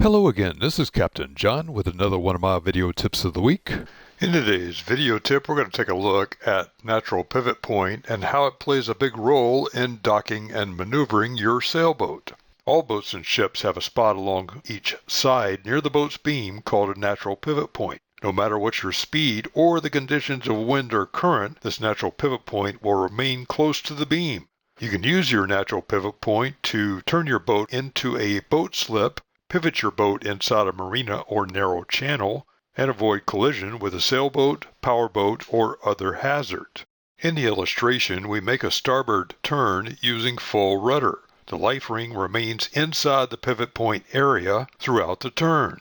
Hello again, this is Captain John with another one of my video tips of the week. In today's video tip, we're going to take a look at natural pivot point and how it plays a big role in docking and maneuvering your sailboat. All boats and ships have a spot along each side near the boat's beam called a natural pivot point. No matter what your speed or the conditions of wind or current, this natural pivot point will remain close to the beam. You can use your natural pivot point to turn your boat into a boat slip, pivot your boat inside a marina or narrow channel, and avoid collision with a sailboat, powerboat, or other hazard. In the illustration, we make a starboard turn using full rudder. The life ring remains inside the pivot point area throughout the turn.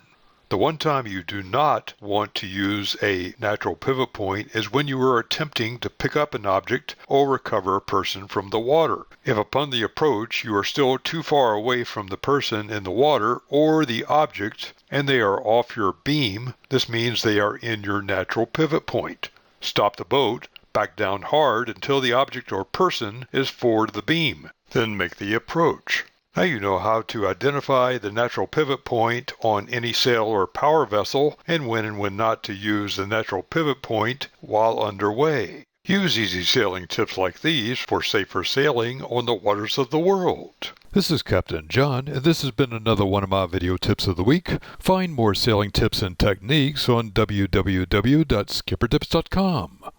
The one time you do not want to use a natural pivot point is when you are attempting to pick up an object or recover a person from the water. If upon the approach you are still too far away from the person in the water or the object and they are off your beam, this means they are in your natural pivot point. Stop the boat, back down hard until the object or person is forward of the beam. Then make the approach. Now you know how to identify the natural pivot point on any sail or power vessel and when not to use the natural pivot point while underway. Use easy sailing tips like these for safer sailing on the waters of the world. This is Captain John, and this has been another one of my video tips of the week. Find more sailing tips and techniques on www.skippertips.com.